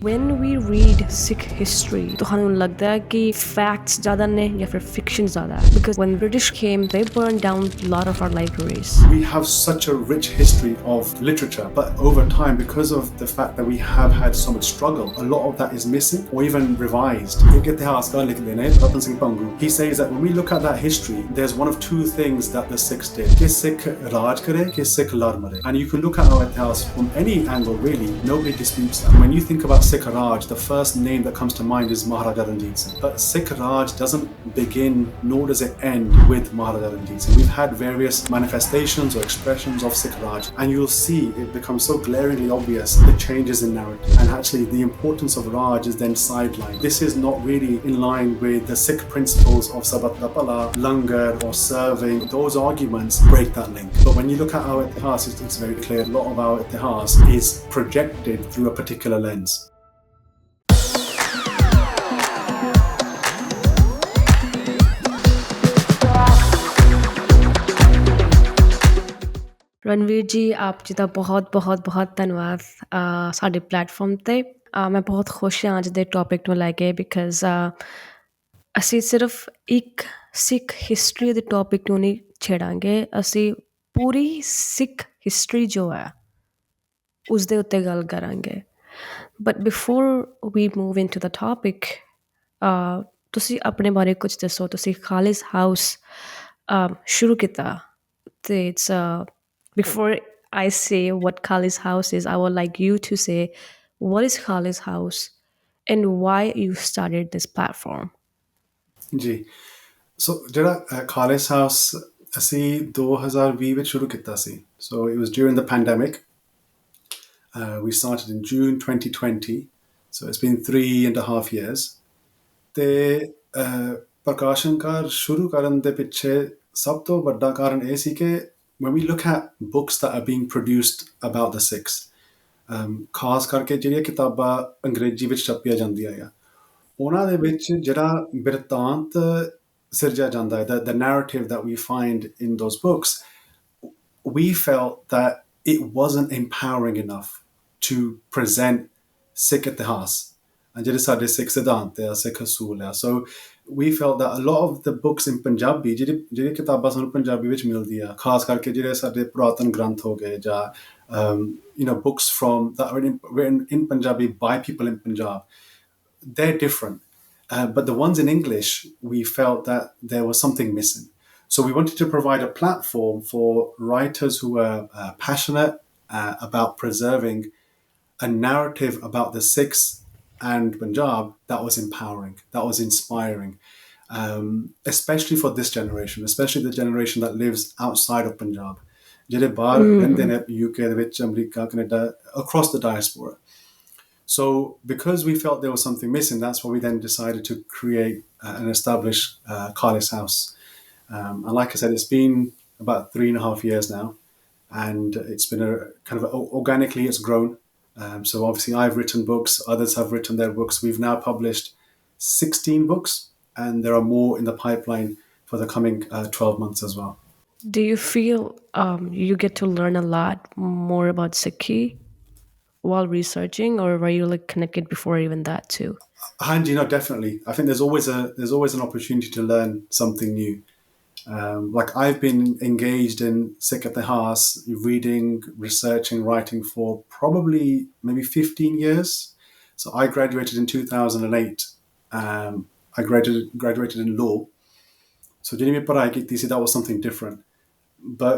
When we read Sikh history, तो हमें लगता है कि facts ज़्यादा ने या फिर fiction ज़्यादा है. Because when British came, they burned down a lot of our libraries. We have such a rich history of literature, but over time, because of the fact that we have had so much struggle, a lot of that is missing or even revised. He says that when we look at that history, there's one of two things that the Sikhs did. Ki Sikh Raj kare, ki Sikh lar mare. And you can look at our itihas from any angle, really. Nobody disputes that. When you think about Sikh Raj, the first name that comes to mind is Maharaja Ranveer Singh. But Sikh Raj doesn't begin, nor does it end with Maharaja Ranveer Singh. We've had various manifestations or expressions of Sikh Raj, and you'll see it becomes so glaringly obvious the changes in narrative. And actually, the importance of Raj is then sidelined. This is not really in line with the Sikh principles of Sabat Dapala, Langar, or serving. Those arguments break that link. But when you look at our itihas, it's very clear. A lot of our itihas is projected through a particular lens. Ranveer ਜੀ ਆਪ ਜੀ ਦਾ ਬਹੁਤ ਬਹੁਤ ਬਹੁਤ ਧੰਨਵਾਦ ਸਾਡੇ platform 'ਤੇ ਮੈਂ ਬਹੁਤ ਖੁਸ਼ ਹਾਂ ਅੱਜ ਦੇ ਟੌਪਿਕ ਨੂੰ ਲੈ ਕੇ ਬਿਕਾਜ਼ ਅਸੀਂ ਸਿਰਫ ਇੱਕ ਸਿੱਖ ਹਿਸਟਰੀ ਦੇ ਟੌਪਿਕ ਨੂੰ ਨਹੀਂ ਛੇੜਾਂਗੇ ਅਸੀਂ ਪੂਰੀ ਸਿੱਖ ਹਿਸਟਰੀ ਜੋ ਹੈ ਉਸ ਦੇ ਉੱਤੇ ਗੱਲ ਕਰਾਂਗੇ but before we move into the topic ਤੁਸੀਂ ਆਪਣੇ ਬਾਰੇ ਕੁਝ ਦੱਸੋ ਤੁਸੀਂ ਖਾਲਿਸ ਹਾਊਸ ਸ਼ੁਰੂ ਕੀਤਾ ਅਤੇ it's Before I say what Khalis House is, I would like you to say what is Khalis House and why you started this platform. जी so ਜਿਹੜਾ Khalis House ਅਸੀਂ 2020 ਵਿੱਚ ਸ਼ੁਰੂ ਕੀਤਾ ਸੀ. So it was during the pandemic. We started in June 2020. So it's been 3.5 years. ਤੇ ਪ੍ਰਕਾਸ਼ਨਕਾਰ ਸ਼ੁਰੂ ਕਰਨ ਦੇ ਪਿੱਛੇ ਸਭ ਤੋਂ ਵੱਡਾ ਕਾਰਨ ਇਹ ਸੀ ਕਿ when we look at books that are being produced about the Sikhs, ਖਾਸ ਕਰਕੇ ਜਿਹੜੀਆਂ ਕਿਤਾਬਾਂ ਅੰਗਰੇਜ਼ੀ ਵਿੱਚ ਛਪੀਆਂ ਜਾਂਦੀਆਂ ਆ ਉਹਨਾਂ ਦੇ ਵਿੱਚ ਜਿਹੜਾ ਬਿਰਤਾਂਤ ਸਿਰਜਿਆ ਜਾਂਦਾ ਹੈ the narrative that we find in those books, we felt that it wasn't empowering enough to present Sikh itihas and ਜਿਹੜੇ ਸਾਡੇ ਸਿੱਖ ਸਿਧਾਂਤ ਆ ਸਿੱਖ ਅਸੂਲ ਆ. So we felt that a lot of the books in Punjabi, ਜਿਹੜੀ ਕਿਤਾਬਾਂ ਸਾਨੂੰ ਪੰਜਾਬੀ ਵਿੱਚ ਮਿਲਦੀ ਆ ਖਾਸ ਕਰਕੇ ਜਿਹੜੇ ਸਾਡੇ ਪੁਰਾਤਨ ਗ੍ਰੰਥ ਹੋ ਗਏ ਜਾਂ books from that are written in Punjabi by people in Punjab, they're different. But the ones in English, we felt that there was something missing. So we wanted to provide a platform for writers who were passionate about preserving a narrative about the Sikhs and Punjab that was empowering, that was inspiring, especially for this generation, especially the generation that lives outside of Punjab, ਜਿਹੜੇ ਬਾਹਰ ਰਹਿੰਦੇ ਨੇ UK ਦੇ ਵਿੱਚ America Canada across the diaspora. So because we felt there was something missing, that's why we then decided to create and establish Khalis House. And like I said, it's been about 3.5 years now, and it's been a kind of organically it's grown. So obviously I've written books, others have written their books. We've now published 16 books, and there are more in the pipeline for the coming 12 months as well. Do you feel you get to learn a lot more about Sikhi while researching, or were you like connected before even that too? Hanji, no, definitely. I think there's always an opportunity to learn something new. Like I've been engaged in Sikh itihas, reading, researching, writing for probably maybe 15 years. So I graduated in 2008. I graduated in law. So ਜਿਹੜੀ ਮੈਂ ਪੜ੍ਹਾਈ ਕੀਤੀ ਸੀ that was something different. But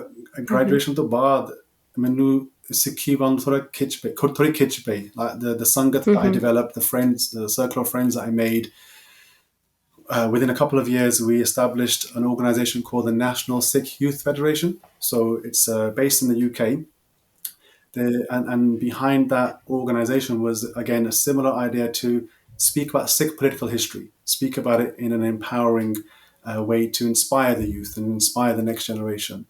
graduation ਤੋਂ ਬਾਅਦ ਮੈਨੂੰ ਸਿੱਖੀ ਵੱਲ ਥੋੜੀ ਖਿੱਚ ਪਈ. Like the sangat that I developed, the friends, the circle of friends that I made. Within a couple of years, we established an organization called the National Sikh Youth Federation. So it's based in the UK. And behind that organization was, again, a similar idea to speak about Sikh political history, speak about it in an empowering way to inspire the youth and inspire the next generation.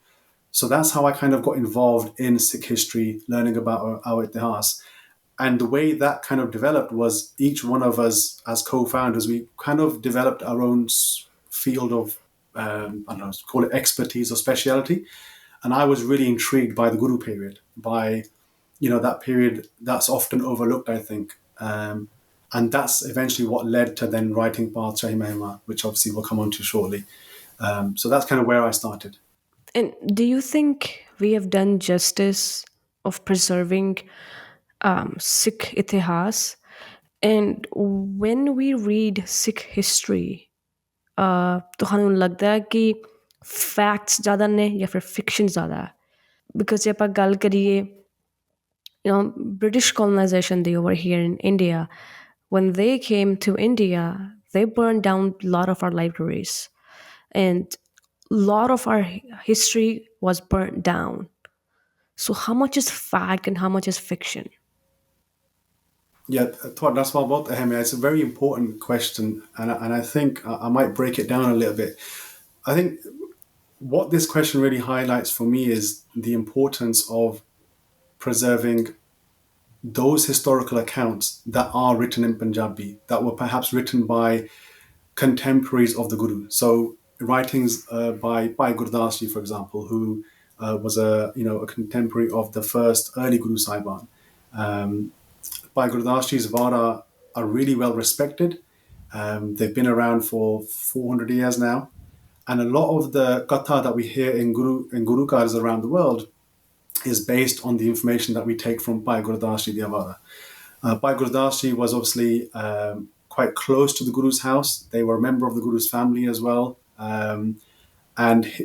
So that's how I kind of got involved in Sikh history, learning about our itihas. And the way that kind of developed was each one of us as co-founders, we kind of developed our own field of, I don't know, call it expertise or speciality. And I was really intrigued by the Guru period, by, that period that's often overlooked, I think, And that's eventually what led to then writing Padshah Mehma, which obviously we'll come on to shortly. So that's kind of where I started. And do you think we have done justice of preserving Sikh itihas? And when we read Sikh history, ਤੁਹਾਨੂੰ ਲੱਗਦਾ ਹੈ ਕਿ facts ਜ਼ਿਆਦਾ ਨੇ ਜਾਂ ਫਿਰ fiction ਜ਼ਿਆਦਾ ਹੈ? ਬਿਕੋਜ਼ ਜੇ ਆਪਾਂ ਗੱਲ ਕਰੀਏ, British colonization, they over here in India, when they came to India, they burned down a lot of our libraries, and a lot of our history was burnt down. So how much is fact and how much is fiction? Yeah, that's what about Ahmed. It's a very important question, and I think I might break it down a little bit. I think what this question really highlights for me is the importance of preserving those historical accounts that are written in Punjabi, that were perhaps written by contemporaries of the Guru. So writings by Gurdas Ji, for example, who was a contemporary of the first early Guru Saiban. Bhai Gurdas Ji's Vara are really well respected. They've been around for 400 years now. And a lot of the katha that we hear in Guru Kars around the world is based on the information that we take from Bhai Gurdas Ji Avara. Bhai Gurdas Ji was obviously quite close to the Guru's house. They were a member of the Guru's family as well. And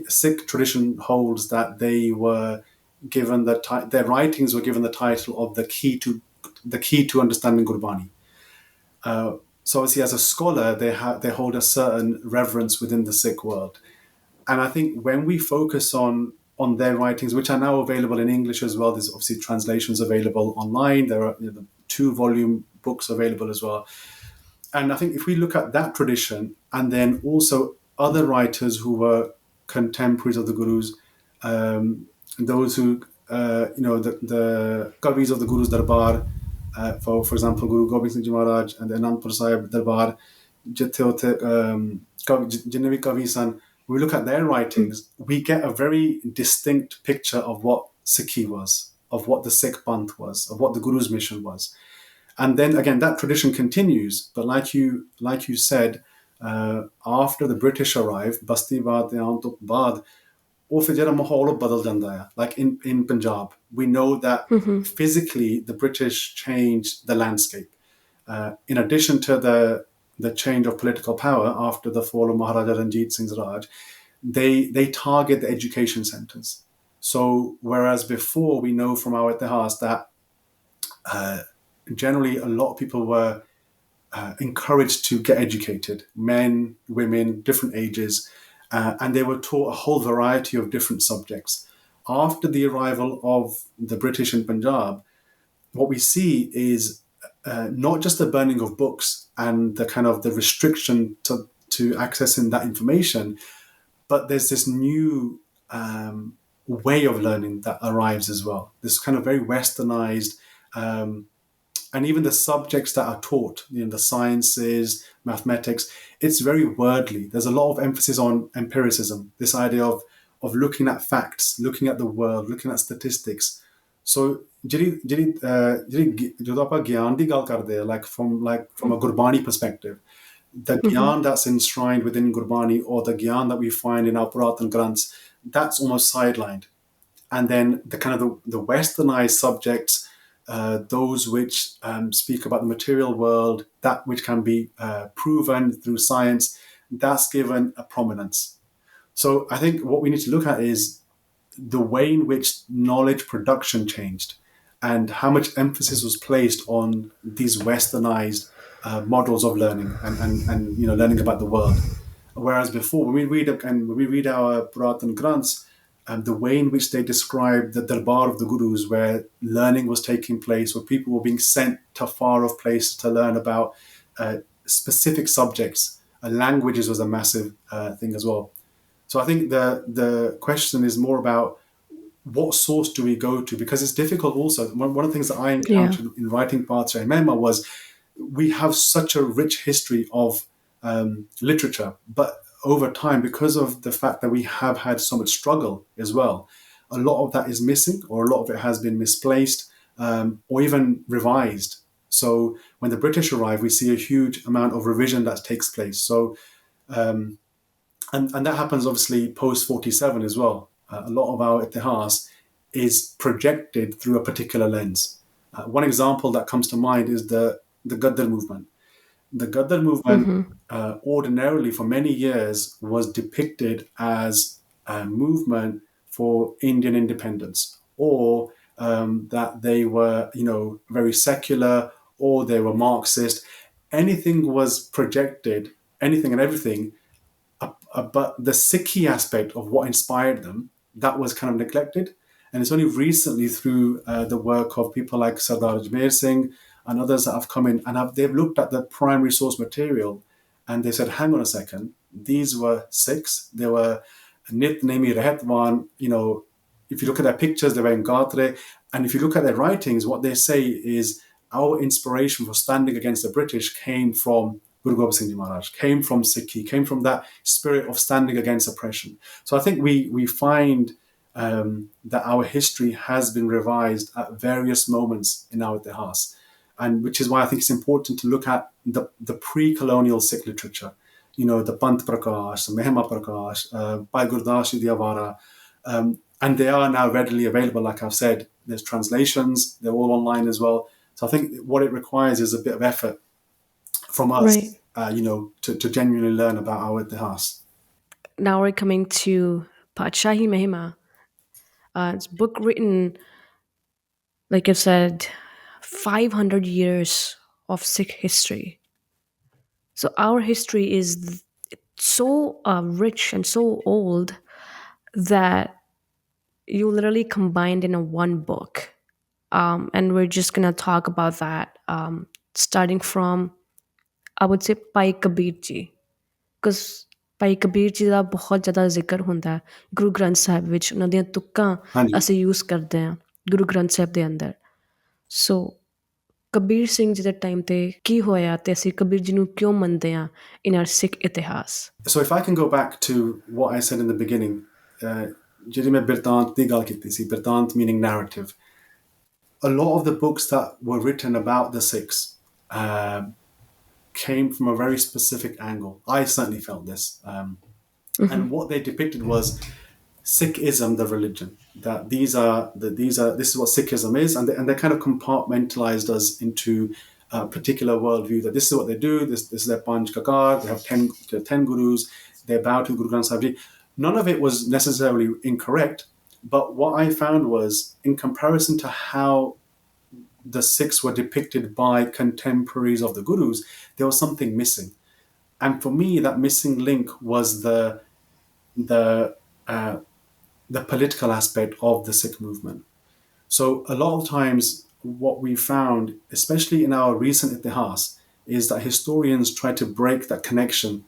Sikh tradition holds that they were given their writings were given the title of the key to understanding Gurbani. So obviously, as a scholar, they hold a certain reverence within the Sikh world. And I think when we focus on their writings, which are now available in English as well, there's obviously translations available online. There are 2-volume books available as well. And I think if we look at that tradition, and then also other writers who were contemporaries of the Gurus, those who, the Kavis of the Guru's Darbar, for example, Guru Gobind Singh Ji Maharaj and the Anandpur Sahib Darbar, Jinnavi Kavisan, we look at their writings, we get a very distinct picture of what Sikhi was, of what the Sikh Panth was, of what the Guru's mission was. And then again, that tradition continues. But like you said, after the British arrived, Basti Baad, Antuk Baad, like in Punjab, we know that physically the British changed the landscape. In addition to the change of political power after the fall of Maharaja Ranjit Singh's Raj, they target the education centres. So whereas before we know from our itihas that generally a lot of people were encouraged to get educated, men, women, different ages, and they were taught a whole variety of different subjects. After the arrival of the British in Punjab, what we see is not just the burning of books and the kind of the restriction to accessing that information, but there's this new way of learning that arrives as well. This kind of very westernized, and even the subjects that are taught, the sciences, mathematics, it's very wordly. There's a lot of emphasis on empiricism, this idea of looking at facts, looking at the world, looking at statistics. So, ਜਦੋਂ ਆਪਾਂ ਗਿਆਨ ਦੀ ਗੱਲ ਕਰਦੇ, like from a Gurbani perspective, the gyan that's enshrined within Gurbani, or the gyan that we find in our Puratan Granths, that's almost sidelined. And then the kind of the westernized subjects, those which speak about the material world, that which can be proven through science, that's given a prominence. So I think what we need to look at is the way in which knowledge production changed and how much emphasis was placed on these westernized models of learning and learning about the world. Whereas before, when we read our Puratan Granths, the way in which they describe the darbar of the Gurus, where learning was taking place, where people were being sent to far-off places to learn about specific subjects. Languages was a massive thing as well. So I think the question is more about what source do we go to, because it's difficult also. One of the things that I encountered in writing Padshah Mehma was we have such a rich history of literature, but over time, because of the fact that we have had so much struggle as well, a lot of that is missing, or a lot of it has been misplaced, or even revised. So when the British arrive, we see a huge amount of revision that takes place. So and that happens obviously post 47 as well. A lot of our itihas is projected through a particular lens. One example that comes to mind is the Gaddar movement. The Gaddar movement ordinarily for many years was depicted as a movement for Indian independence, or that they were, very secular, or they were Marxist. Anything was projected, anything and everything, but the Sikhi aspect of what inspired them, that was kind of neglected. And it's only recently through the work of people like Sada Ranveer Singh and others that have come in and they've looked at the primary source material and they said, hang on a second, these were Sikhs. They were Nit Nemi Rehetwan, if you look at their pictures, they were in Gatre. And if you look at their writings, what they say is our inspiration for standing against the British came from Guru Gobind Singh Ji Maharaj, came from Sikhi, came from that spirit of standing against oppression. So I think we find that our history has been revised at various moments in our itihas, and which is why I think it's important to look at the pre-colonial Sikh literature, the Panth Prakash, the Mehma Prakash, Bhai Gurdas Ji Diawara, and they are now readily available. Like I've said, there's translations, they're all online as well. So I think what it requires is a bit of effort from Right. us, to genuinely learn about our itihas. Now we're coming to Padshahi Mahima. It's a book written, like I've said, 500 years of Sikh history. So our history is so rich and so old that you literally combined in a one book. And we're just gonna talk about that, starting from, I would say, Bhai Kabir Ji, because ਭਾਈ ਕਬੀਰ ਜੀ ਦਾ ਬਹੁਤ ਜ਼ਿਆਦਾ ਜ਼ਿਕਰ ਹੁੰਦਾ ਹੈ ਗੁਰੂ ਗ੍ਰੰਥ ਸਾਹਿਬ ਵਿੱਚ। ਉਹਨਾਂ ਦੀਆਂ ਤੁਕਾਂ Hani. ਅਸੀਂ use ਕਰਦੇ ਹਾਂ ਗੁਰੂ ਗ੍ਰੰਥ ਸਾਹਿਬ ਦੇ ਅੰਦਰ। ਸੋ ਕਬੀਰ ਸਿੰਘ ਜੀ ਦੇ ਟਾਈਮ 'ਤੇ ਕੀ ਹੋਇਆ ਅਤੇ ਅਸੀਂ ਕਬੀਰ ਜੀ ਨੂੰ ਕਿਉਂ ਮੰਨਦੇ ਹਾਂ ਇਨ ਆਰ ਸਿੱਖ ਇਤਿਹਾਸ। So if I can go back to what I said in the beginning, ਜਿਹੜੀ ਮੈਂ ਬਿਰਤਾਂਤ ਦੀ ਗੱਲ ਕੀਤੀ ਸੀ, ਬਿਰਤਾਂਤ meaning narrative. A lot of the books that were written about the Sikhs came from a very specific angle. I certainly felt this. And what they depicted was Sikhism, the religion. That this is what Sikhism is, and they kind of compartmentalized us into a particular worldview. That this is what they do. This is their Panj Kakar. They have 10 gurus. They bow to Guru Granth Sahib Ji. None of it was necessarily incorrect, but what I found was, in comparison to how the Sikhs were depicted by contemporaries of the gurus, there was something missing. And for me, that missing link was the political aspect of the Sikh movement. So a lot of times what we found, especially in our recent itihas, is that historians try to break that connection.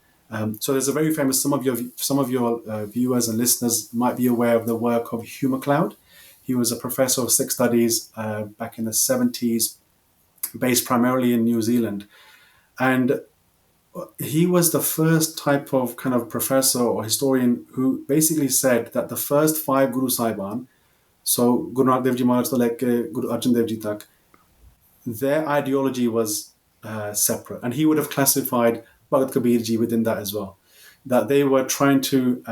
So there's a very famous, some of your viewers and listeners might be aware of the work of Hugh MacLeod. He was a professor of Sikh studies back in the 70s, based primarily in New Zealand. And he was the first type of kind of professor or historian who basically said that the first 5 Guru Saiban, so Guru Nanak Dev Ji Maharaj to like Guru Arjan Dev Ji tak, their ideology was separate. And he would have classified Bhai Kabir Ji within that as well. That they were trying to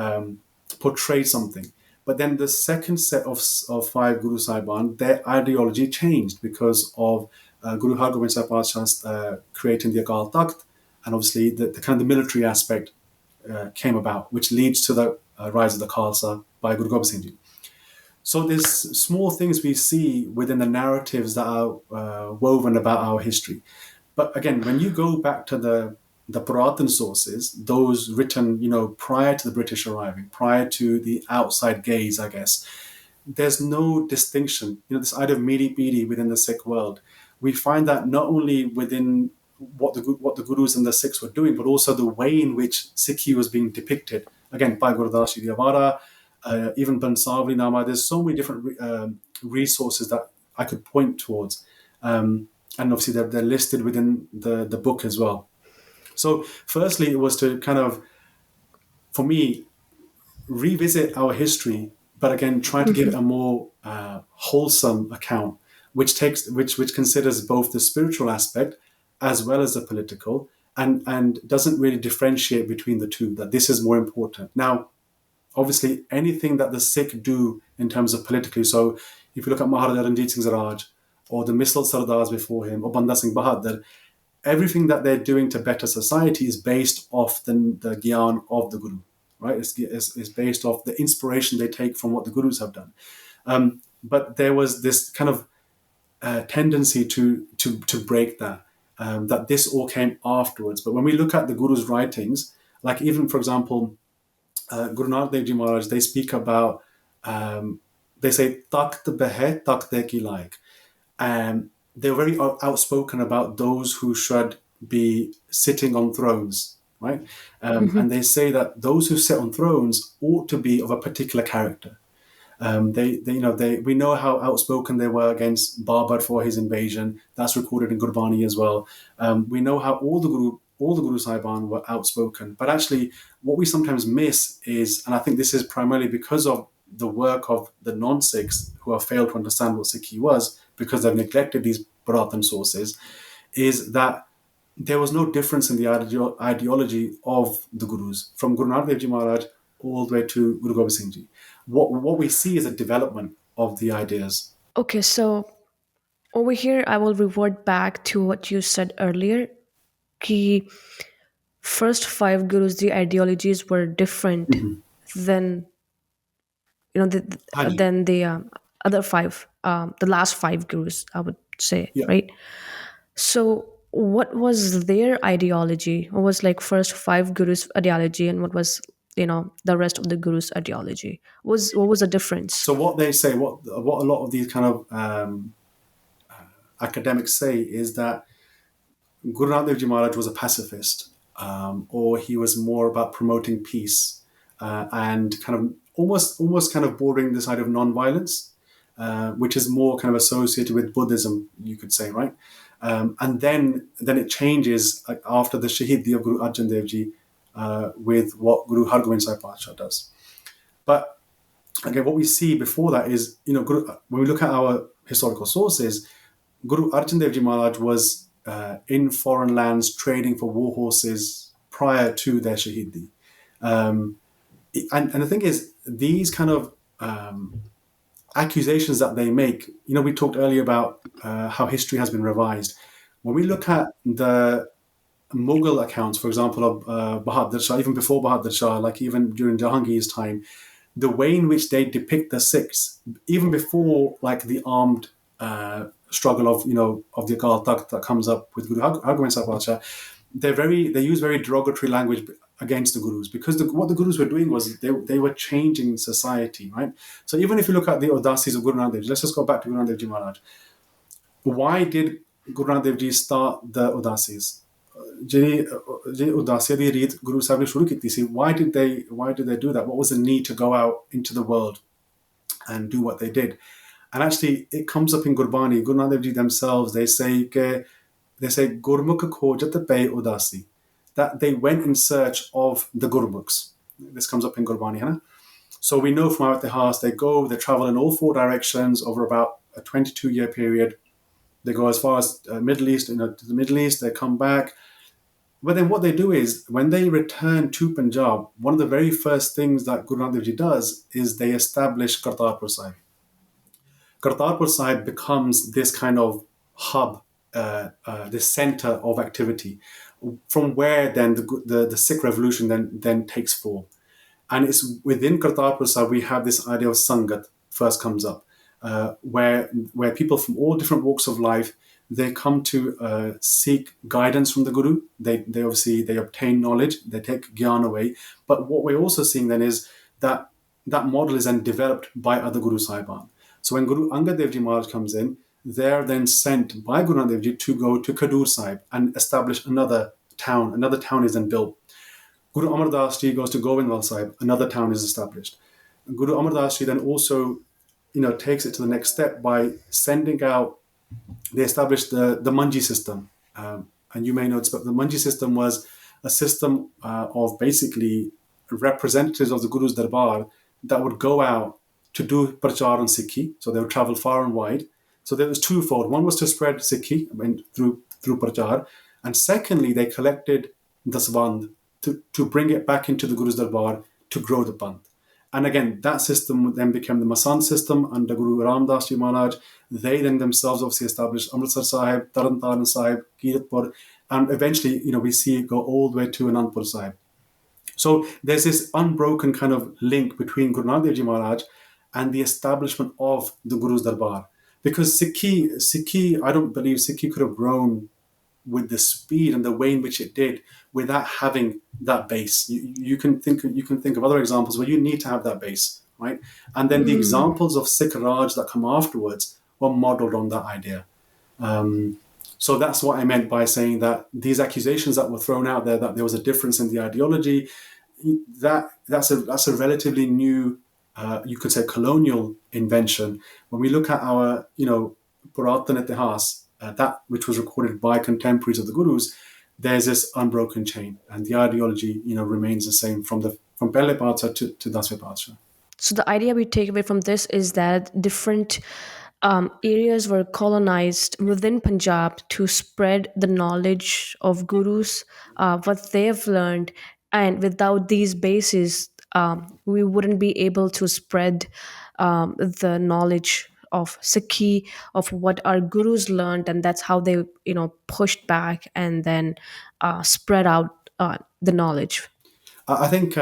portray something. But then the second set of 5 Guru Saiban, their ideology changed because of Guru Hargobind Sahib Padshah's creating the Akal Takht, and obviously the kind of the military aspect came about, which leads to the rise of the Khalsa by Guru Gobind Singh Ji. So there's small things we see within the narratives that are woven about our history. But again, when you go back to the Puratan sources, those written, prior to the British arriving, prior to the outside gaze, I guess, there's no distinction. This idea of miri piri within the Sikh world, we find that not only within what the gurus and the Sikhs were doing, but also the way in which Sikhi was being depicted. Again, by Gurdas Ji Diawara, even Bansavli Nama. There's so many different resources that I could point towards, and obviously they're listed within the book as well. So firstly, it was to kind of, for me, revisit our history, but again, try to give it a more wholesome account, which considers both the spiritual aspect as well as the political, and doesn't really differentiate between the two, that this is more important. Now, obviously, anything that the Sikh do in terms of politically, so if you look at Maharaja Ranjit Singh Siraj, or the Misl Sardars before him, or Banda Singh Bahadur, everything that they're doing to better society is based off the gyan of the Guru, right? It's based off the inspiration they take from what the Gurus have done. But there was this kind of tendency to break that, that this all came afterwards. But when we look at the Guru's writings, like even, for example, Guru Nanak Dev Ji Maharaj, they speak about, they say, Takht behe takhte ki like. They're very outspoken about those who should be sitting on thrones, right? And they say that those who sit on thrones ought to be of a particular character. We know how outspoken they were against Babur for his invasion. That's recorded in Gurbani as well. We know how all the Guru Sahiban were outspoken. But actually, what we sometimes miss is, and I think this is primarily because of the work of the non-Sikhs who have failed to understand what Sikhi was, because they've neglected these Purathan sources, is that there was no difference in the ideology of the Gurus, from Guru Nanak Dev Ji Maharaj all the way to Guru Gobind Singh Ji. What we see is a development of the ideas. Okay, so over here, I will revert back to what you said earlier. Ki first 5 gurus, the ideologies were different than Haji. than the other 5, the last 5 gurus, I would say, Yeah. right? So, what was their ideology? What was like first 5 gurus' ideology, and what was the rest of the gurus' ideology? What was the difference? So what they say, what a lot of these kind of academics say, is that Guru Nanak Dev Ji Maharaj was a pacifist, or he was more about promoting peace, and kind of almost kind of bordering this idea of non-violence, which is more kind of associated with Buddhism, you could say, right? And then it changes after the Shahidi of Guru Arjan Dev Ji, with what Guru Hargobind Sahib Padsha does. But again, what we see before that is, when we look at our historical sources, Guru Arjan Dev Ji Maharaj was in foreign lands trading for war horses prior to their Shahidi. And the thing is, these kind of accusations that they make, we talked earlier about how history has been revised. When we look at the Mughal accounts, for example, of Bahadur Shah, even before Bahadur Shah, like even during Jahangir's time, the way in which they depict the Sikhs, even before like the armed struggle of the Akal Takht that comes up with Guru Hargobind Sahib Padsha, they use very derogatory language against the Gurus, because what the Gurus were doing was they were changing society, right? So even if you look at the Udasis of Guru Nanak Dev Ji, let's just go back to Guru Nanak Dev Ji Maharaj. Why did Guru Nanak Dev Ji start the Udasis? ਜਿਹੜੀ ਉਦਾਸੀਆਂ ਦੀ ਰੀਤ ਗੁਰੂ ਸਾਹਿਬ ਨੇ ਸ਼ੁਰੂ ਕੀਤੀ ਸੀ, why did they do that? What was the need to go out into the world and do what they did? And actually, it comes up in Gurbani. Guru Nanak Dev Ji themselves, they say Gurmukh khojat pe udasi, that they went in search of the Gurmukhs. This comes up in Gurbani, Hana? So we know from our Itihas, they travel in all 4 directions over about a 22-year period. They go as far as Middle East, to the Middle East. They come back. But then what they do is, when they return to Punjab, one of the very first things that Guru Nanak Dev Ji does is they establish Kartarpur Sahib. Kartarpur Sahib becomes this kind of hub, this center of activity, from where then the Sikh revolution then takes form. And it's within Kartarpur Sahib we have this idea of Sangat first comes up, where people from all different walks of life, they come to seek guidance from the Guru. They obtain knowledge, they take Gyan away. But what we're also seeing then is that model is then developed by other Guru Sahiban. So when Guru Angad Dev Ji Maharaj comes in, they're then sent by Guru Nanak Dev Ji to go to Khadur Sahib and establish another town. Another town is then built. Guru Amar Das Ji goes to Govindwal Sahib, another town is established. Guru Amar Das Ji then also takes it to the next step by sending out. They established the Manji system. And you may know this, but the Manji system was a system of basically representatives of the Guru's Darbar that would go out to do prachar on Sikhi. So they would travel far and wide. So there was twofold. One was to spread Sikhi through Prachar, and secondly, they collected Dasband to bring it back into the Guru's Darbar to grow the Panth. And again, that system then became the Masand system under Guru Ramdas Ji Maharaj. They then themselves obviously established Amritsar Sahib, Taran Taran Sahib, Kiratpur, and eventually, we see it go all the way to Anandpur Sahib. So there's this unbroken kind of link between Guru Nanak Dev Ji Maharaj and the establishment of the Guru's Darbar. Because Sikhi, I don't believe Sikhi could have grown with the speed and the way in which it did without having that base. You can think of other examples where you need to have that base, right? And then the examples of Sikh Raj that come afterwards were modeled on that idea. So that's what I meant by saying that these accusations that were thrown out there, that there was a difference in the ideology, that's a relatively new, you could say, colonial invention. When we look at our, Puratan Itihas, that which was recorded by contemporaries of the Gurus, there's this unbroken chain, and the ideology, remains the same from Pehle Padsha to Dasve Padsha. So the idea we take away from this is that different areas were colonized within Punjab to spread the knowledge of gurus, what they've learned, and without these bases, we wouldn't be able to spread the knowledge of Sikhi, of what our gurus learned, and that's how they, pushed back and then spread out the knowledge. I think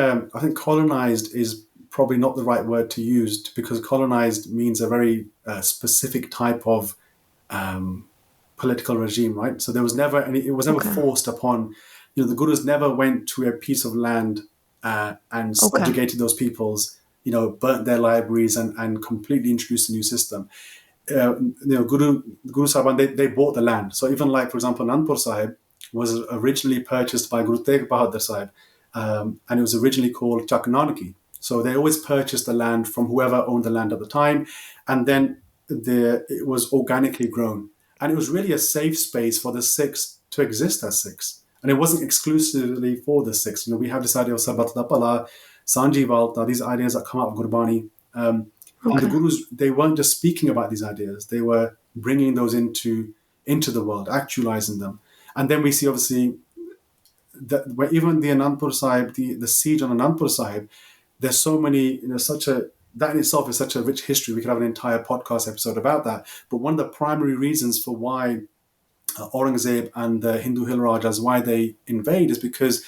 colonized is probably not the right word to use, because colonized means a very specific type of political regime, right? So there was never it was never Okay. forced upon. The Gurus never went to a piece of land and subjugated those peoples. Burnt their libraries and completely introduced a new system. Guru Sahiban, they bought the land. So even like, for example, Anandpur Sahib was originally purchased by Guru Tegh Bahadur Sahib, and it was originally called Chak Nanaki. So they always purchased the land from whoever owned the land at the time, and then it was organically grown. And it was really a safe space for the Sikhs to exist as Sikhs. And it wasn't exclusively for the Sikhs. We have this idea of Sabat Dapala, Sanji Valta, these ideas that come out of Gurbani. And the Gurus, they weren't just speaking about these ideas, they were bringing those into the world, actualizing them. And then we see, obviously, that where even the Anandpur Sahib, the siege on Anandpur Sahib, there's so many, that in itself is such a rich history. We could have an entire podcast episode about that. But one of the primary reasons for why Aurangzeb and the Hindu Hill Rajas, why they invade, is because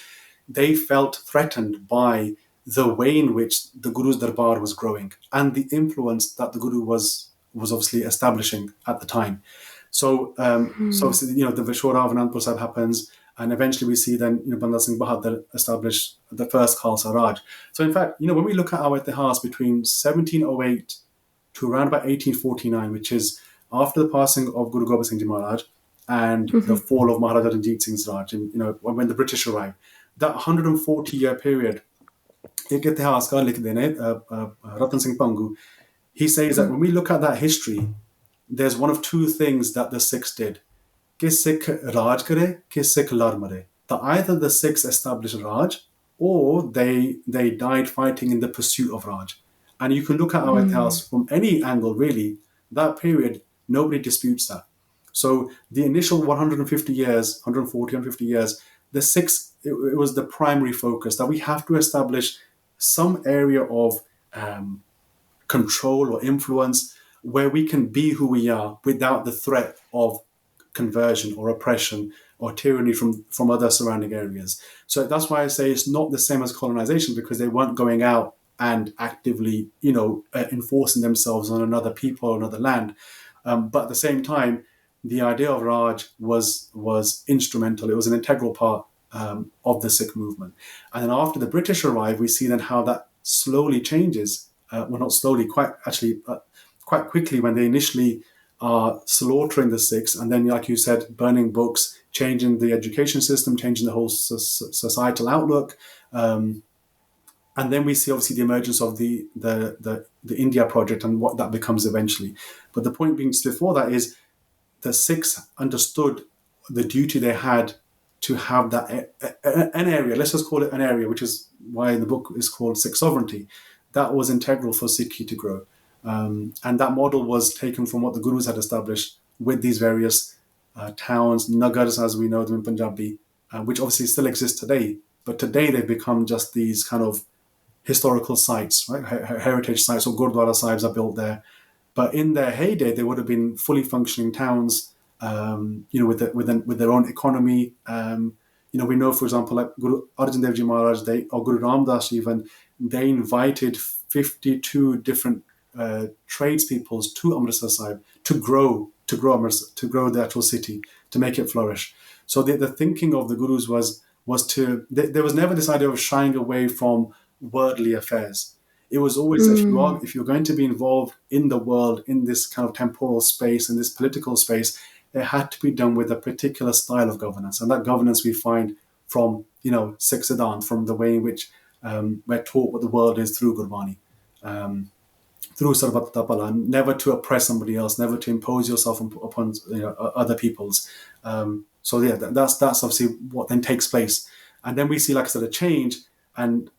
they felt threatened by the way in which the Guru's Darbar was growing and the influence that the Guru was obviously establishing at the time. So, obviously, the Vishwara of Anandpur Sahib happens, and eventually we see then, Banda Singh Bahadur establish the first Khalsa Raj. So, in fact, when we look at our Itihas between 1708 to around about 1849, which is after the passing of Guru Gobind Singh Ji Maharaj and the fall of Maharaja Ranjit Singh's Raj, and when the British arrived, that 140-year period, एक इतिहासकार लिखते हैं, Ratan Singh Pangu, he says that when we look at that history, there's one of two things that the Sikhs did. Ki Sikh Raj kare, ki Sikh lar mare. That either the Sikhs established Raj, or they died fighting in the pursuit of Raj. And you can look at our Itihas from any angle, really. That period, nobody disputes that. So the initial 150 years, 140, 150 years, the Sikhs, it was the primary focus, that we have to establish some area of control or influence where we can be who we are without the threat of conversion or oppression or tyranny from other surrounding areas. So that's why I say it's not the same as colonization, because they weren't going out and actively, enforcing themselves on another people or another land. But at the same time, the idea of Raj was instrumental. It was an integral part of the Sikh movement. And then after the British arrive, we see then how that slowly changes. Well, not slowly, quite quickly, when they initially are slaughtering the Sikhs, and then, like you said, burning books, changing the education system, changing the whole societal outlook. And then we see, obviously, the emergence of the India project and what that becomes eventually. But the point being before that is the Sikhs understood the duty they had to have that an area, let's just call it an area, which is why the book is called Sikh Sovereignty. That was integral for Sikhi to grow. And that model was taken from what the Gurus had established with these various towns, nagars as we know them in Punjabi, which obviously still exist today. But today they've become just these kind of historical sites, right? Heritage sites, or Gurdwara Sahibs are built there. But in their heyday, they would have been fully functioning towns, with their own economy. We know, for example, like Guru Arjan Dev Ji Maharaj, or Guru Ram Das even, they invited 52 different tradespeoples to Amritsar Sahib to grow Amritsar, to grow the actual city, to make it flourish. So the thinking of the Gurus was to there was never this idea of shying away from worldly affairs. It was always, Mm. if you're going to be involved in the world, in this kind of temporal space, in this political space, it had to be done with a particular style of governance, and that governance we find from Sikh Siddhant, from the way in which we're taught what the world is through Gurbani, through Sarvat Tapala, never to oppress somebody else, never to impose yourself upon other people's. So yeah, that's obviously what then takes place, and then we see, like I said, a change, and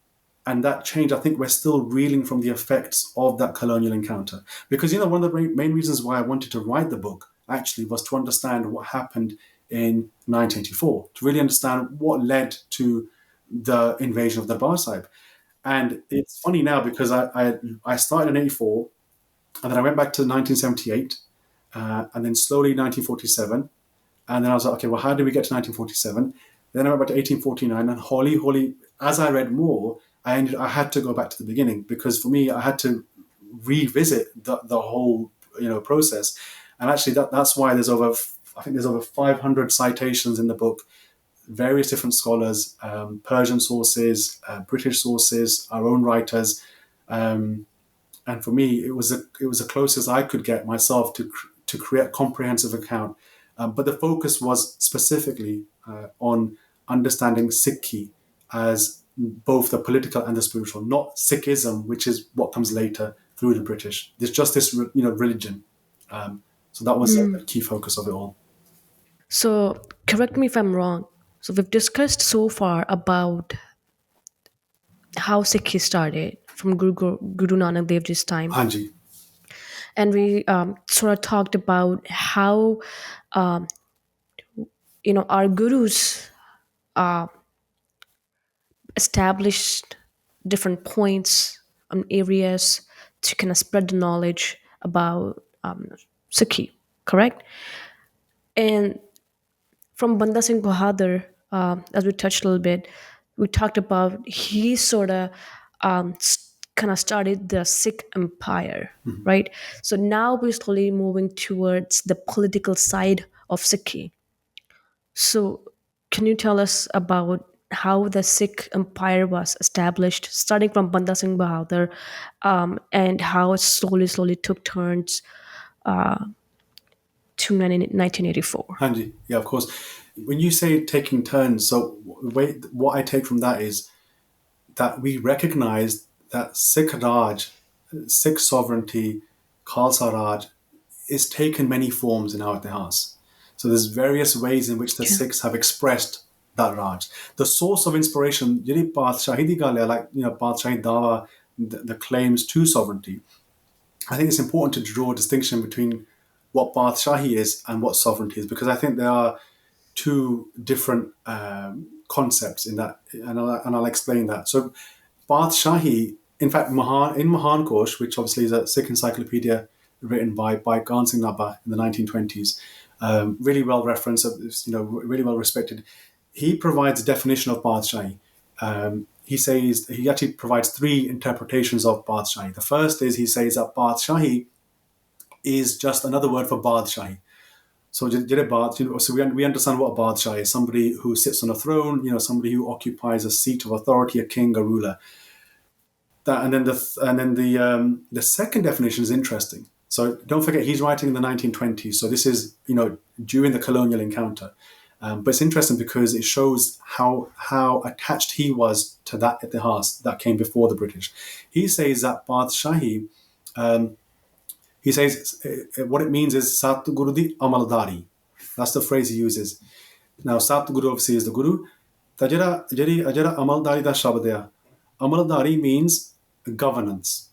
that change, I think we're still reeling from the effects of that colonial encounter. Because, one of the main reasons why I wanted to write the book actually was to understand what happened in 1984, to really understand what led to the invasion of the Bar Sahib. And it's funny now because I started in 84, and then I went back to 1978, and then slowly 1947. And then I was like, okay, well, how did we get to 1947? Then I went back to 1849, and holy, as I read more, I had to go back to the beginning, because for me, I had to revisit the whole process. And actually, that's why I think there's over 500 citations in the book, various different scholars, Persian sources, British sources, our own writers. And for me, it was the closest I could get myself to create a comprehensive account. But the focus was specifically on understanding Sikhi as both the political and the spiritual, not Sikhism, which is what comes later through the British. There's just this, religion. So that was a key focus of it all. So, correct me if I'm wrong. So, we've discussed so far about how Sikhi started from Guru Nanak Dev Ji's time, Hanji. and we sort of talked about how our gurus established different points and areas to kind of spread the knowledge about Sikhi, correct? And from Banda Singh Bahadur, as we touched a little bit, we talked about he sort of kind of started the Sikh Empire, right? So now we're slowly moving towards the political side of Sikhi. So, can you tell us about how the Sikh Empire was established, starting from Banda Singh Bahadur, and how it slowly took turns to 1984? Hanji. Yeah, of course. When you say taking turns, so what I take from that is that we recognize that Sikh Raj, Sikh sovereignty, Khalsa Raj, is taken many forms in our Itihas. So there's various ways in which the Yeah. Sikhs have expressed that Raj. The source of inspiration, ਜਿਹੜੀ ਪਾਤਸ਼ਾਹੀ ਦੀ ਗੱਲ ਹੈ, like ਪਾਤਸ਼ਾਹੀ dawa, the claims to sovereignty, I think it's important to draw a distinction between what Badshahi is and what sovereignty is, because I think there are two different concepts in that, and I'll explain that. So, Badshahi, in fact, in Mahan Kosh, which obviously is a Sikh encyclopedia written by Gan Singh Nabha in the 1920s, really well referenced, really well respected. He provides a definition of Badshahi. He says he actually provides three interpretations of Badshahi. The first is he says that Badshahi is just another word for Badshahi. So, we understand what a Badshah is: somebody who sits on a throne, somebody who occupies a seat of authority, a king, a ruler. And then the second definition is interesting. So don't forget, he's writing in the 1920s. So this is during the colonial encounter. But it's interesting because it shows how attached he was to that itihas that came before the British. He says that Badshahi, he says what it means is Satguru di Amaldari. That's the phrase he uses. Now, Satguru obviously is the Guru. Tajira Amaldari da Shabdaya. Amaldari means governance.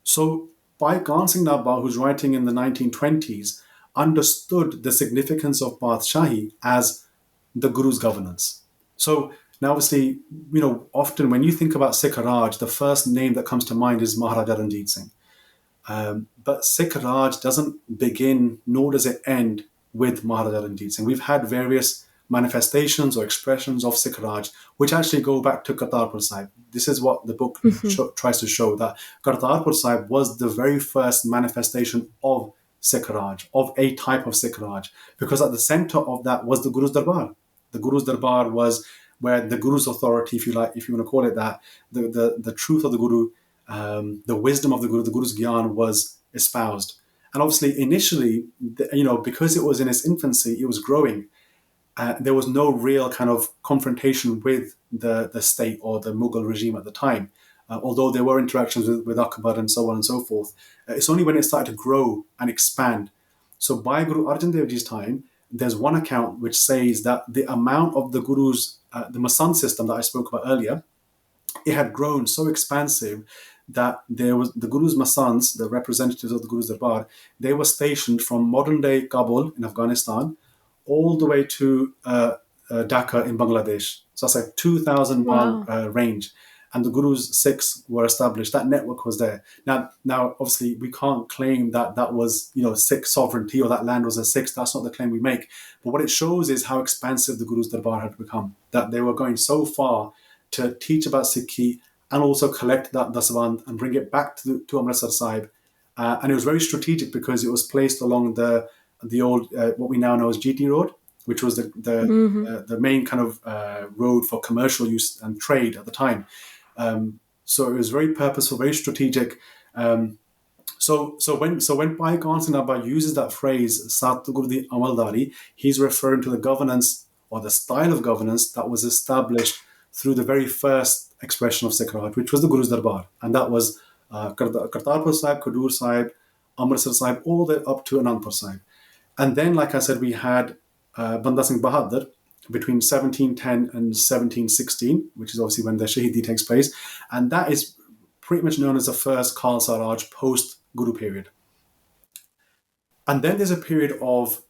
So Bhai Singh Nabha, who's writing in the 1920s, understood the significance of Badshaahi as the Guru's governance. So now, obviously, often when you think about Sikh Raj, the first name that comes to mind is Maharaja Ranjit Singh. But Sikh Raj doesn't begin, nor does it end with Maharaja Ranjit Singh. We've had various manifestations or expressions of Sikh Raj, which actually go back to Kartarpur Sahib. This is what the book tries to show, that Kartarpur Sahib was the very first manifestation of Sikh Raj, of a type of Sikh Raj, because at the center of that was the Guru's Darbar. The Guru's Darbar was where the Guru's authority, if you want to call it that, the truth of the Guru, the wisdom of the Guru's Gyan was espoused. And obviously, initially, because it was in its infancy, it was growing. There was no real kind of confrontation with the state or the Mughal regime at the time, although there were interactions with Akbar and so on and so forth. It's only when it started to grow and expand. So by Guru Arjan Dev Ji's time, there's one account which says that the amount of the Guru's, the Masan system that I spoke about earlier, it had grown so expansive that there was the Guru's Masans, the representatives of the Guru's Darbar, they were stationed from modern-day Kabul in Afghanistan all the way to Dhaka in Bangladesh. So that's like 2,000-mile range. And the Guru's Sikhs were established. That network was there. Now, obviously, we can't claim that that was, Sikh sovereignty or that land was a Sikh. That's not the claim we make. But what it shows is how expansive the Guru's Darbar had become, that they were going so far to teach about Sikhi and also collect that dasband and bring it back to Amritsar Sahib. And it was very strategic because it was placed along the old, what we now know as GT Road, which was the main kind of road for commercial use and trade at the time. So it was very purposeful, very strategic. So when Bhai Singh Nabha uses that phrase, Satgur di Amaldari, he's referring to the governance or the style of governance that was established through the very first expression of Sikh Raj, which was the Guru's Darbar. And that was Kartarpur Sahib, Khadur Sahib, Amritsar Sahib, all the way up to Anandpur Sahib. And then, like I said, we had Banda Singh Bahadur between 1710 and 1716, which is obviously when the Shahidi takes place. And that is pretty much known as the first Khalsa Raj post-Guru period. And then there's a period of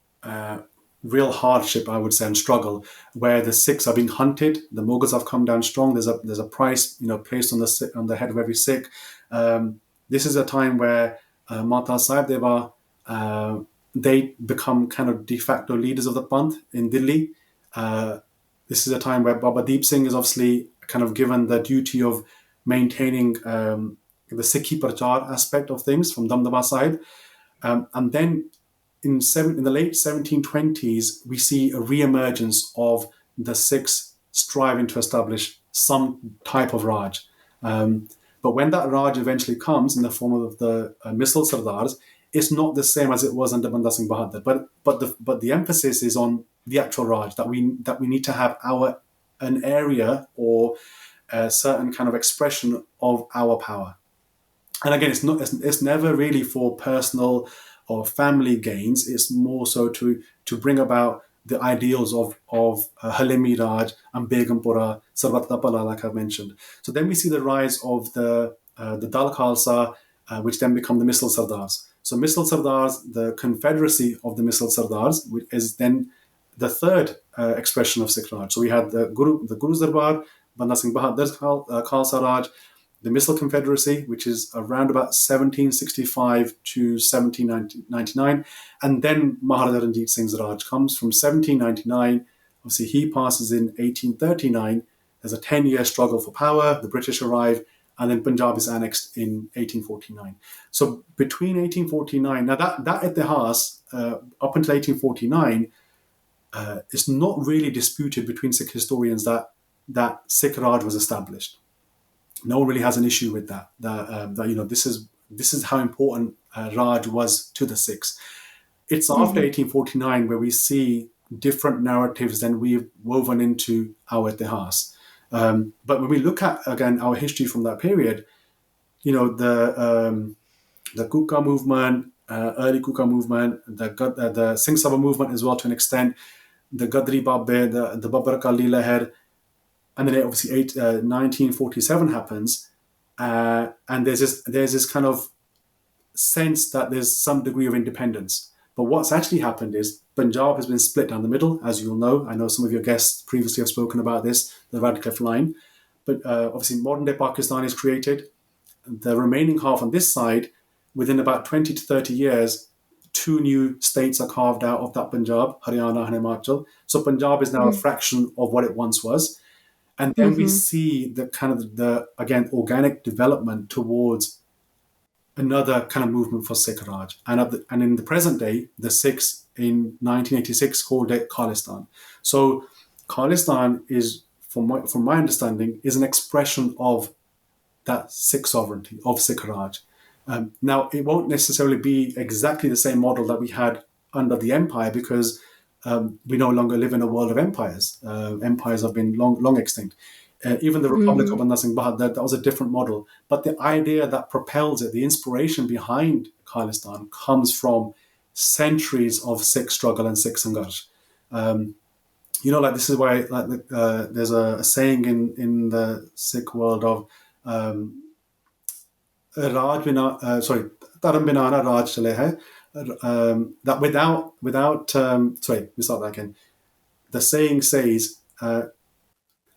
real hardship, I would say, and struggle, where the Sikhs are being hunted. The Mughals have come down strong. There's a price, placed on the head of every Sikh. This is a time where Mata Sahib Deva, they become kind of de facto leaders of the Panth in Delhi. This is a time where Baba Deep Singh is obviously kind of given the duty of maintaining the Sikhi Prachar aspect of things from Damdama Sahib. And then in the late 1720s, we see a re-emergence of the Sikhs striving to establish some type of Raj. But when that Raj eventually comes in the form of the Misl Sardars, it's not the same as it was under Banda Singh Bahadur. But the emphasis is on the actual Raj, that we need to have an area or a certain kind of expression of our power. And again, it's never really for personal or family gains. It's more so to bring about the ideals of Halimi Raj and Begumpura, Sarvat Tapala, like I've mentioned. So then we see the rise of the Dal Khalsa, which then become the Misl Sardars. So Misl Sardars, the confederacy of the Misl Sardars, which is then the third expression of Sikh Raj. So we had the Guru's Darbar, Banda Singh Bahadur's Khalsa Raj, the Misl Confederacy, which is around about 1765 to 1799, and then Maharaja Ranjit Singh's Raj comes from 1799. Obviously, he passes in 1839. There's a 10-year struggle for power. The British arrive, and then Punjab is annexed in 1849. So between 1849, now that Itihas, up until 1849, is not really disputed between Sikh historians that Sikh Raj was established. No one really has an issue with that. This is how important Raj was to the Sikhs. It's after 1849 where we see different narratives than we've woven into our Itihas. But when we look at, again, our history from that period, the Kuka movement, early Kuka movement, the Singh Sabha movement as well to an extent, the Gadri Babbe, the Babbar Akali Leher, and then obviously 1947 happens, and there's this kind of sense that there's some degree of independence. But what's actually happened is Punjab has been split down the middle, as you'll know. I know some of your guests previously have spoken about this, the Radcliffe line. But obviously, modern day Pakistan is created. The remaining half on this side, within about 20 to 30 years, two new states are carved out of that Punjab, Haryana and Himachal. So Punjab is now a fraction of what it once was. And then we Mm-hmm. see the kind of again, organic development towards another kind of movement for Sikh Raj. And in the present day, the Sikhs in 1986 called it Khalistan. So Khalistan is, from my understanding, is an expression of that Sikh sovereignty, of Sikh Raj. Now, it won't necessarily be exactly the same model that we had under the empire, because we no longer live in a world of empires. Empires have been long extinct. Even the Republic of Mm-hmm. Banda Singh Bahad, that was a different model. But the idea that propels it, the inspiration behind Khalistan, comes from centuries of Sikh struggle and Sikh sangharsh. Like this is why, there's a saying in the Sikh world of Raj bina, sorry, Dharam bina na Raj chale hai. That without sorry, let me start that again. The saying says,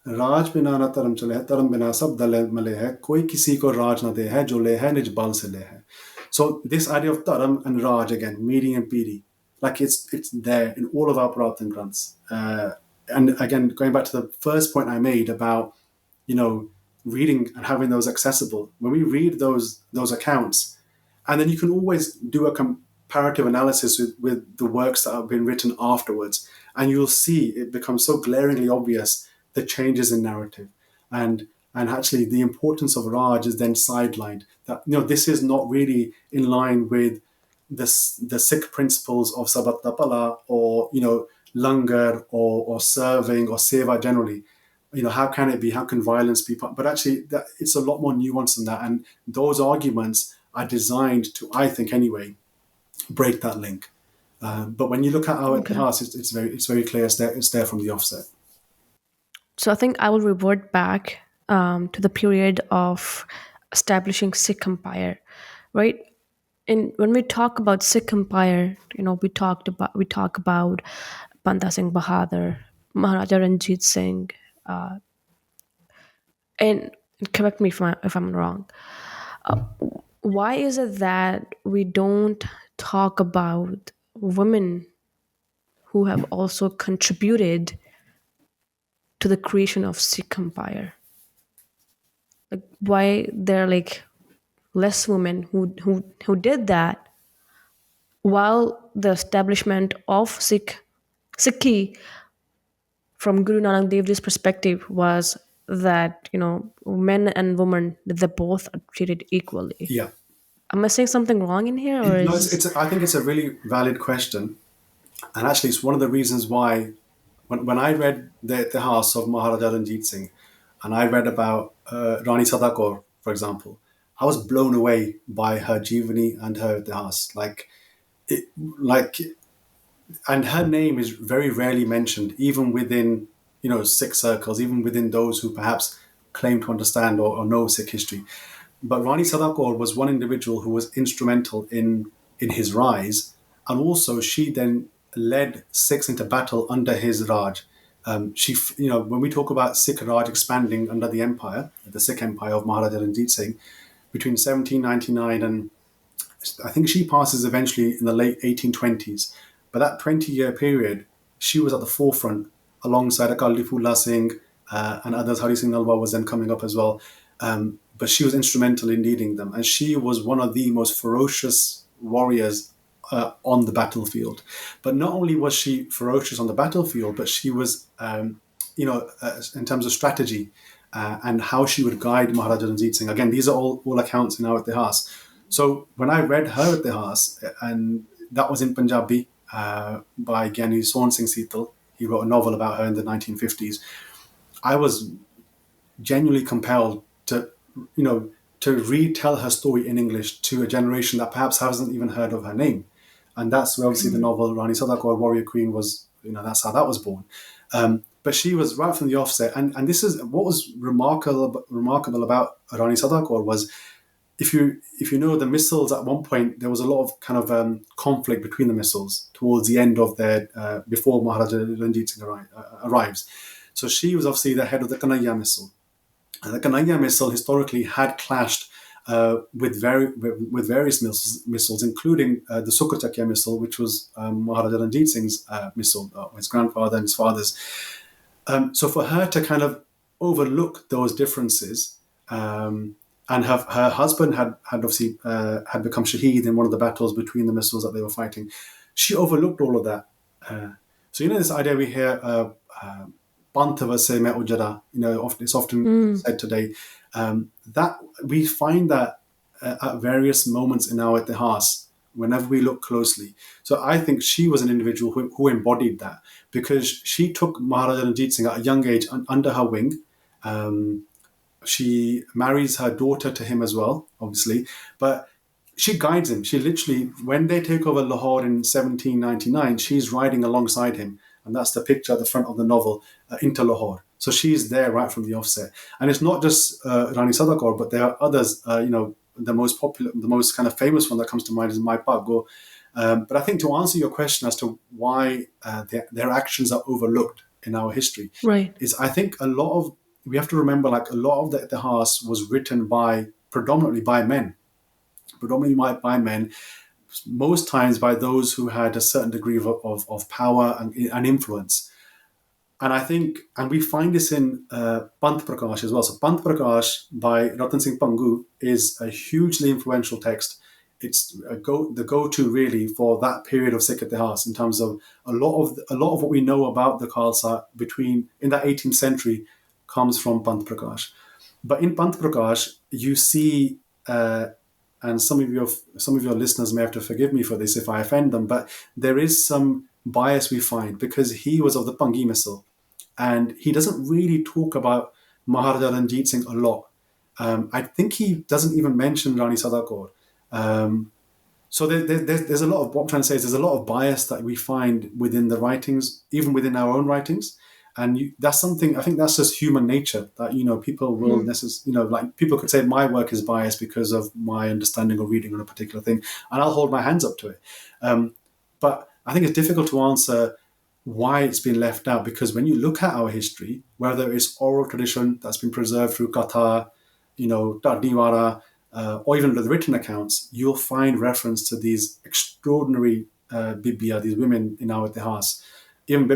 राज बिना ना धर्म चले है धर्म बिना सब दले मले है कोई किसी को राज ना दे है जो ले है निज बल से ले है. So this idea of dharam and raj, again, meeting and piri, like it's there in all of our Prarthana Granths. And again, going back to the first point I made about, reading and having those accessible, when we read those accounts, and then you can always do a comparative analysis with the works that have been written afterwards, and you'll see it becomes so glaringly obvious the changes in narrative, and actually the importance of Raj is then sidelined. That this is not really in line with the Sikh principles of Sabat Tapala, or langar, or serving, or seva generally. How can it be? How can violence be? But actually, it's a lot more nuanced than that. And those arguments are designed to, I think anyway, break that link. But when you look at our Okay. Itihas, it's very clear. It's there from the offset. So I think I will revert back to the period of establishing Sikh Empire, right? And when we talk about Sikh Empire, we talk about Banda Singh Bahadur, Maharaja Ranjit Singh, and correct me if I'm wrong. Why is it that we don't talk about women who have also contributed to the creation of Sikh Empire? Like, why there are like less women who did that, while the establishment of Sikhi from Guru Nanak Dev Ji's perspective was that men and women, they both are treated equally. Yeah. Am I saying something wrong in here, or No, is it's, this it's. I think it's a really valid question, and actually, it's one of the reasons why, when I read the House of Maharaja Ranjit Singh, and I read about Rani Sada Kaur, for example, I was blown away by her Jeevani and her Itihas. It, like, and her name is very rarely mentioned, even within Sikh circles, even within those who perhaps claim to understand or know Sikh history. But Rani Sada Kaur was one individual who was instrumental in his rise, and also she then led Sikhs into battle under his Raj. When we talk about Sikh Raj expanding under the empire, the Sikh Empire of Maharaja Ranjit Singh, between 1799 and I think she passes eventually in the late 1820s. But that 20-year period, she was at the forefront alongside Akali Phula Singh and others. Hari Singh Nalwa was then coming up as well. But she was instrumental in leading them. And she was one of the most ferocious warriors on the battlefield. But not only was she ferocious on the battlefield, but she was, in terms of strategy and how she would guide Maharaja Ranjit Singh. Again, these are all accounts in our Itihas. So when I read her Itihas, and that was in Punjabi by Gyani Sohan Singh Seetal, he wrote a novel about her in the 1950s. I was genuinely compelled to retell her story in English to a generation that perhaps hasn't even heard of her name. And that's where obviously the novel Rani Sada Kaur, Warrior Queen, was, that's how that was born. But she was right from the offset. And this is what was remarkable about Rani Sada Kaur was if you know the Missals, at one point there was a lot of kind of conflict between the Missals towards the end of their before Maharaja Ranjit Singh arrives. So she was obviously the head of the Kanhaiya Missal. And the Kanhaiya Missal historically had clashed with various missals, including the Sukrachakya missal, which was Maharaja Ranjit Singh's missal, his grandfather and his father's. So for her to kind of overlook those differences, and her husband had obviously had become shaheed in one of the battles between the missals that they were fighting, she overlooked all of that. So this idea we hear, Panth verse me ujara, it's often said today. That we find that at various moments in our itihas, whenever we look closely. So I think she was an individual who embodied that, because she took Maharaja Ranjit Singh at a young age under her wing. She marries her daughter to him as well, obviously, but she guides him. She literally, when they take over Lahore in 1799, she's riding alongside him. And that's the picture at the front of the novel, into Lahore. So she's there right from the offset. And it's not just Rani Sada Kaur, but there are others. The most popular, the most kind of famous one that comes to mind is Mai Pago. But I think to answer your question as to why their actions are overlooked in our history, Right. is I think we have to remember, like, a lot of the Itihas was written predominantly by men, most times by those who had a certain degree of power and influence. And I think, and we find this in Panth Prakash as well. So Panth Prakash by Ratan Singh Pangu is a hugely influential text. It's the go-to really for that period of Sikh Itihas, in terms of a lot of what we know about the Khalsa in the 18th century comes from Panth Prakash. But in Panth Prakash, you see, and some of your listeners may have to forgive me for this if I offend them, but there is some bias we find, because he was of the Pangi missal, and he doesn't really talk about Maharaja Ranjit Singh a lot. I think he doesn't even mention Rani Sada Kaur. So there's a lot of, what I'm trying to say is, there's a lot of bias that we find within the writings, even within our own writings. And that's something, I think that's just human nature, that, people will necessarily, like, people could say my work is biased because of my understanding or reading on a particular thing, and I'll hold my hands up to it. But I think it's difficult to answer why it's been left out, because when you look at our history, whether it's oral tradition that's been preserved through Katha, Tadniwara, or even the written accounts, you'll find reference to these extraordinary Bibia, these women in our Itihas. Even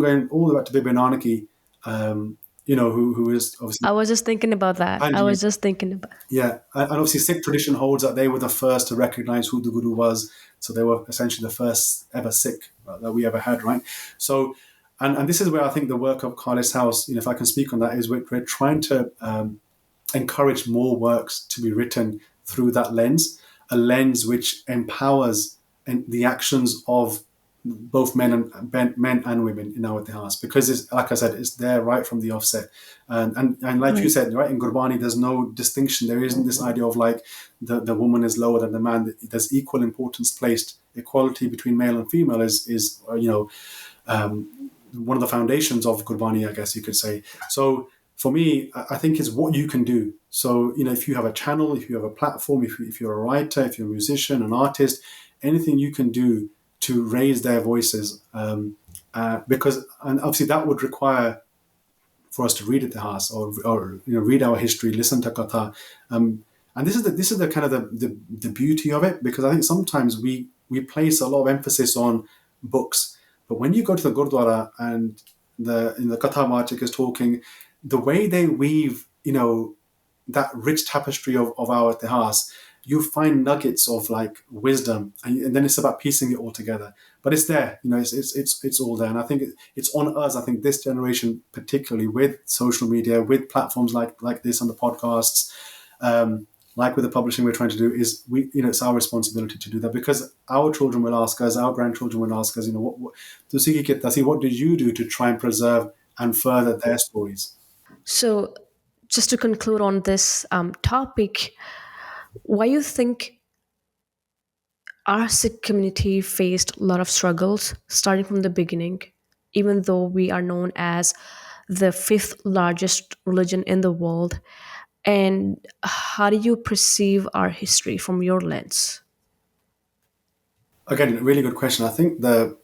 going all the way back to Bibi Nanaki, who is obviously. I was just thinking about that. I Anji, was just thinking about. yeah, and obviously Sikh tradition holds that they were the first to recognize who the Guru was, so they were essentially the first ever Sikh that we ever had, right? So, and this is where I think the work of Khalis House, if I can speak on that, is we're trying to encourage more works to be written through that lens, a lens which empowers the actions of both men and women in our Itihas, because it's, like I said, it's there right from the offset. And like you said, right, in Gurbani, there's no distinction. There isn't this idea of like the woman is lower than the man. There's equal importance placed. Equality between male and female is one of the foundations of Gurbani, I guess you could say. So for me, I think it's what you can do. So, if you have a channel, if you have a platform, if you're a writer, if you're a musician, an artist, anything you can do to raise their voices, because, and obviously that would require for us to read Itihas, or read our history, listen to Katha, and this is the kind of the beauty of it, because I think sometimes we place a lot of emphasis on books, but when you go to the Gurdwara and the Katha Vachik is talking, the way they weave, that rich tapestry of our Itihas, you find nuggets of like wisdom, and then it's about piecing it all together. But it's there, it's all there, and I think it's on us. I think this generation, particularly with social media, with platforms like this and the podcasts, like with the publishing we're trying to do, is it's our responsibility to do that, because our children will ask us, our grandchildren will ask us, what did you do to try and preserve and further their stories? So, just to conclude on this topic, why you think our Sikh community faced a lot of struggles starting from the beginning, even though we are known as the fifth largest religion in the world? And how do you perceive our history from your lens? Again, really good question. I think the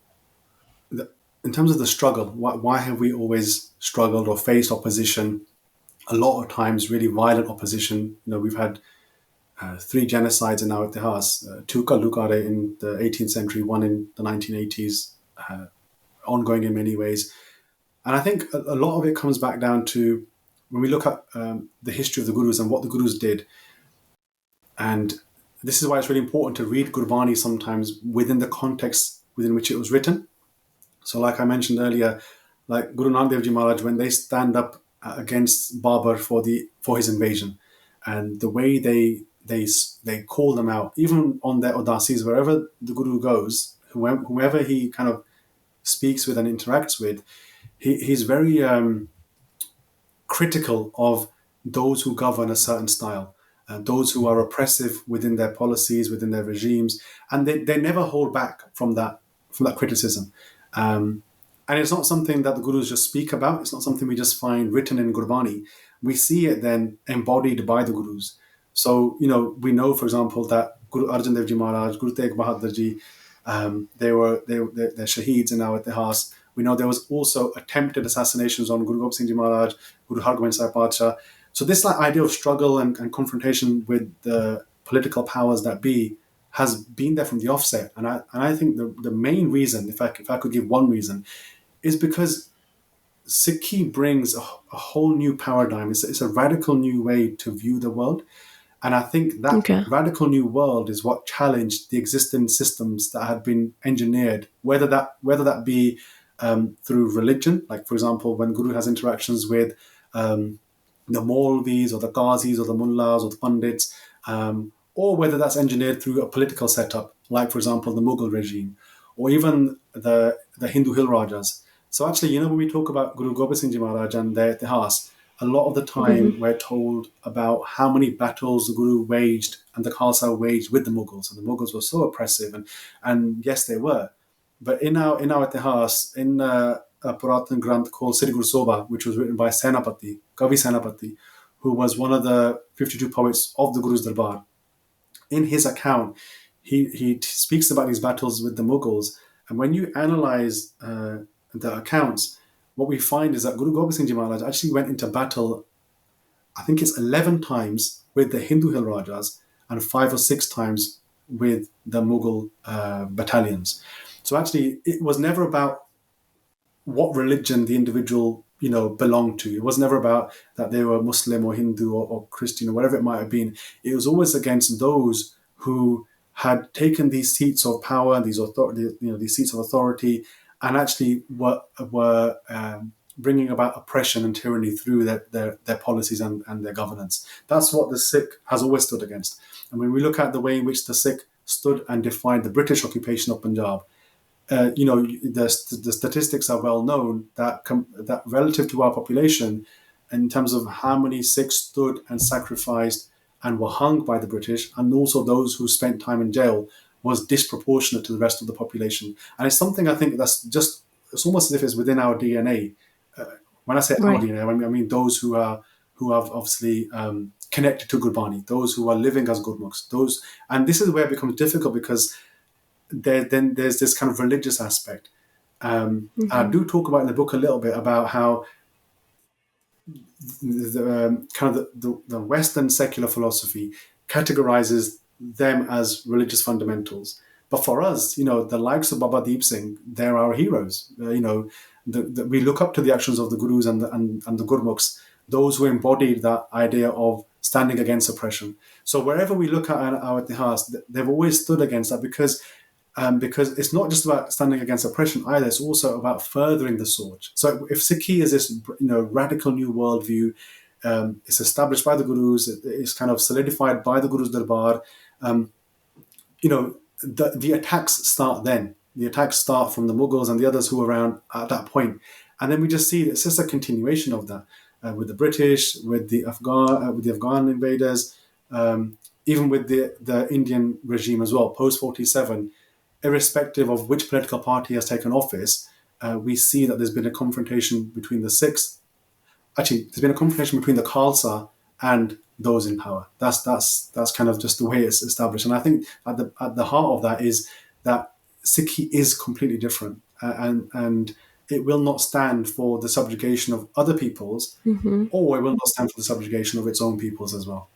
in terms of the struggle, why have we always struggled or faced opposition? A lot of times, really violent opposition. We've had three genocides in our Itihas, two Kalukare in the 18th century, one in the 1980s, ongoing in many ways. And I think a lot of it comes back down to when we look at the history of the Gurus and what the Gurus did. And this is why it's really important to read Gurbani sometimes within the context within which it was written. So, like I mentioned earlier, like Guru Nanak Dev Ji Maharaj, when they stand up against Babur for his invasion, and the way they call them out, even on their udasis, wherever the Guru goes, whoever he kind of speaks with and interacts with, he's very critical of those who govern a certain style, those who are oppressive within their policies, within their regimes, and they never hold back from that criticism. And it's not something that the Gurus just speak about. It's not something we just find written in Gurbani. We see it then embodied by the Gurus. So, we know, for example, that Guru Arjan Dev Ji Maharaj, Guru Tegh Bahadur Ji, they're shaheeds in our Itihas. We know there was also attempted assassinations on Guru Gobind Singh Ji Maharaj, Guru Hargobind Sahib Padsha. So this idea of struggle and confrontation with the political powers that be has been there from the offset. And I think the main reason, if I could give one reason, is because Sikhi brings a whole new paradigm. It's a radical new way to view the world. And I think that Okay. radical new world is what challenged the existing systems that had been engineered, whether that be through religion, like for example, when Guru has interactions with the Maulvis or the Qazis or the Mullahs or the Pandits, or whether that's engineered through a political setup, like for example the Mughal regime, or even the Hindu hill Rajas. So actually, when we talk about Guru Gobind Singh Ji Maharaj and their Itihas, a lot of the time we're told about how many battles the Guru waged and the Khalsa waged with the Mughals, and the Mughals were so oppressive, and yes, they were. But in our Itihas, in a Puratan Granth called Sri Guru Soba, which was written by Senapati, Kavi Senapati, who was one of the 52 poets of the Guru's Darbar, in his account, he speaks about these battles with the Mughals. And when you analyze the accounts, what we find is that Guru Gobind Singh Ji Maharaj actually went into battle, I think it's 11 times with the Hindu hill Rajas and 5 or 6 times with the Mughal battalions. So actually, it was never about what religion the individual belonged to. It was never about that they were Muslim or Hindu or Christian or whatever it might have been. It was always against those who had taken these seats of power, these seats of authority, and actually were bringing about oppression and tyranny through their policies and their governance. That's what the Sikh has always stood against. And when we look at the way in which the Sikh stood and defined the British occupation of Punjab, the statistics are well known that relative to our population, in terms of how many Sikhs stood and sacrificed and were hung by the British, and also those who spent time in jail, was disproportionate to the rest of the population. And it's something I think it's almost as if it's within our DNA. When I say our Right. DNA, I mean those who have obviously connected to Gurbani, those who are living as Gurmukhs, and this is where it becomes difficult because then there's this kind of religious aspect. I do talk about in the book a little bit about how the Western secular philosophy categorizes them as religious fundamentals. But for us, the likes of Baba Deep Singh, they're our heroes. We look up to the actions of the Gurus and the Gurmukhs, those who embodied that idea of standing against oppression. So wherever we look at our Itihas, they've always stood against that because it's not just about standing against oppression either. It's also about furthering the Soch. So if Sikhi is this radical new worldview, it's established by the Gurus, it's kind of solidified by the Guru's Darbar. The attacks start then. The attacks start from the Mughals and the others who were around at that point, and then we just see it's just a continuation of that with the British, with the Afghan invaders, even with the Indian regime as well, post 47. Irrespective of which political party has taken office, we see that there's been a confrontation between the Sikhs. Actually, there's been a confrontation between the Khalsa and those in power. That's kind of just the way it's established. And I think at the heart of that is that Sikhi is completely different, and it will not stand for the subjugation of other peoples, Mm-hmm. or it will not stand for the subjugation of its own peoples as well.